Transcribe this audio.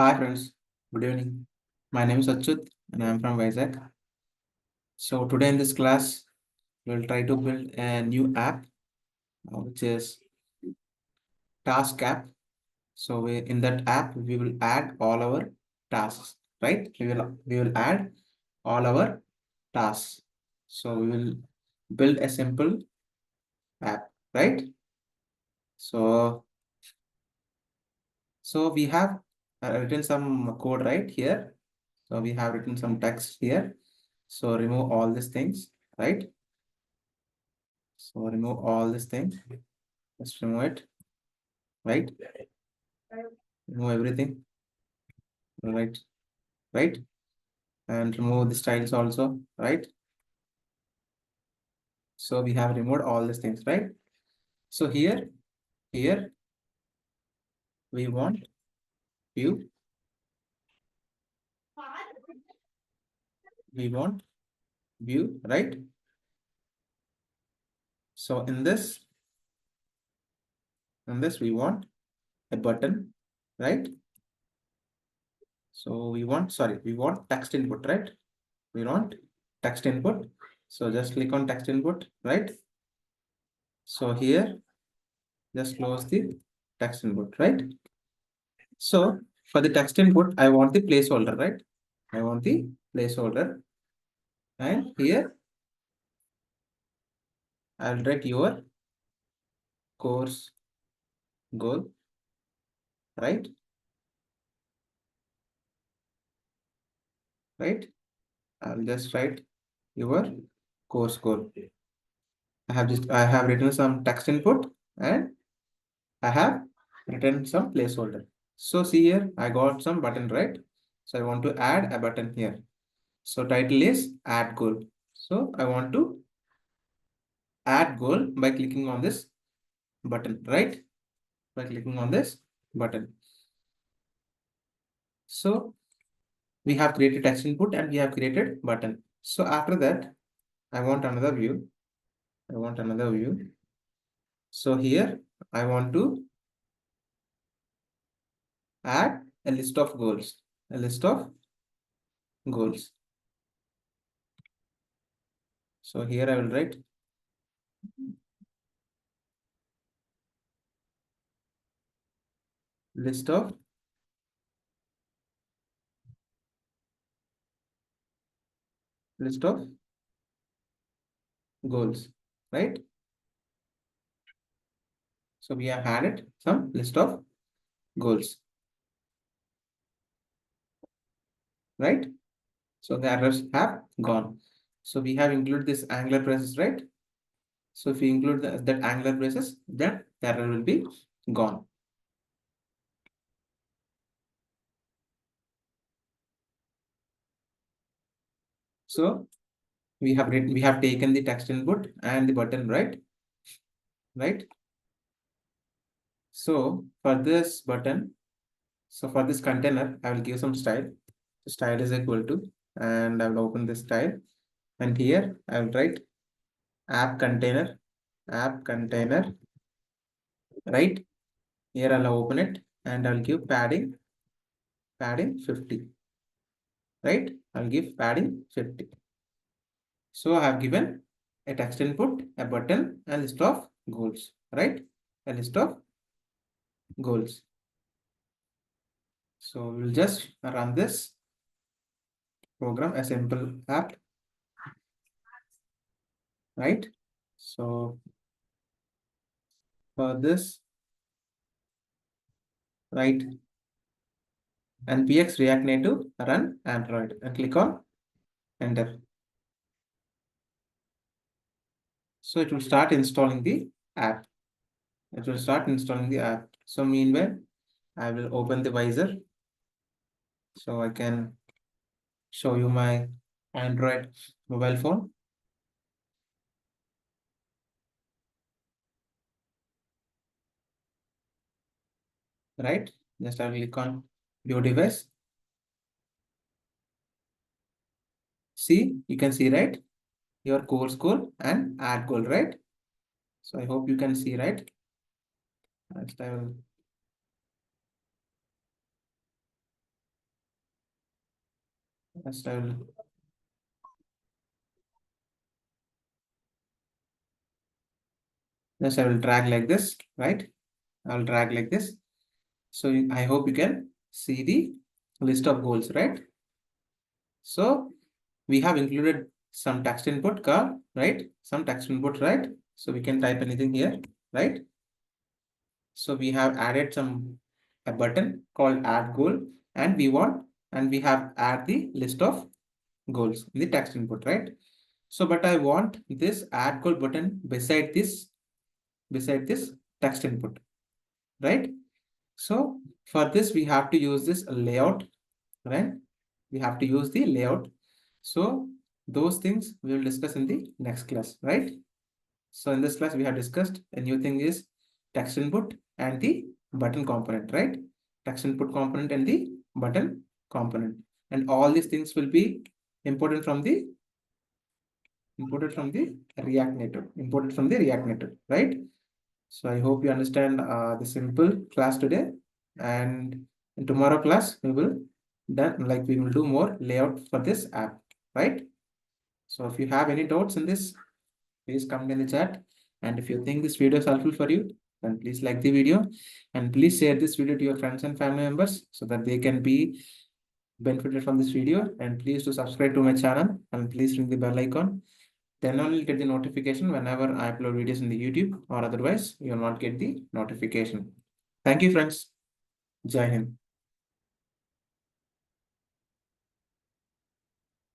Hi friends, good evening. My name is Achyut and I am from Vizag. So today in this class, we'll try to build a new app, which is Task app. So in that app, we will add all our tasks, right? We will add all our tasks. So we will build a simple app, right? So we have written some code right here. So we have written some text here. So remove all these things, right? So remove all these things. Just remove it, right? Remove everything, right? Right? And remove the styles also, right? So we have removed all these things, right? So here we want view, we want view, right? So in this we want a button, right? So we want text input, right? We want text input. So just click on text input, right? So here, just close the text input, right? So for the text input, I want the placeholder, right? I want the placeholder. And here I'll write your course goal, right? Right? I'll just write your course goal. I have written some text input and I have written some placeholder. So see here, I got some button, right? So I want to add a button here. So title is add goal. So I want to add goal by clicking on this button, right? By clicking on this button. So we have created text input and we have created button. So after that, I want another view. I want another view. So here I want to add a list of goals. A list of goals. So here I will write list of goals, right? So we have added some list of goals, right? So the errors have gone. So we have included this angular braces, right? So if we include that angular braces, then the error will be gone. So we have taken the text input and the button, right? Right. So for this button, so for this container, I will give some style. The style is equal to, and I will open this style. And here I will write app container, right? Here I'll open it and I'll give padding 50, right? I'll give padding 50. So I have given a text input, a button, and list of goals, right? A list of goals. So we'll just run this program, a simple app, right? So for this, write npx react native run android and click on enter. So it will start installing the app. It will start installing the app. So meanwhile, I will open the visor so I can show you my Android mobile phone. Right? Just I will click on view device. See, you can see, right? Your course goal and add goal, right? So I hope you can see, right? Next I will First I will just I will drag like this, right? I will drag like this. So I hope you can see the list of goals, right? So we have included some text input card, right? Some text input, right? So we can type anything here, right? So we have added a button called add goal, and we have add the list of goals in the text input, right? So but I want this add goal button beside this text input, right? So for this we have to use this layout, right? We have to use the layout. So those things we will discuss in the next class, right? So in this class we have discussed a new thing is text input and the button component, right? Text input component and the button component, and all these things will be imported from the imported from the React Native, right? So I hope you understand the simple class today, and in tomorrow class we will do more layout for this app, right? So if you have any doubts in this, please comment in the chat. And if you think this video is helpful for you, then please like the video and please share this video to your friends and family members so that they can be benefited from this video. And please do subscribe to my channel and please ring the bell icon. Then only get the notification whenever I upload videos in the YouTube, or otherwise you will not get the notification. Thank you, friends. Jai Hind.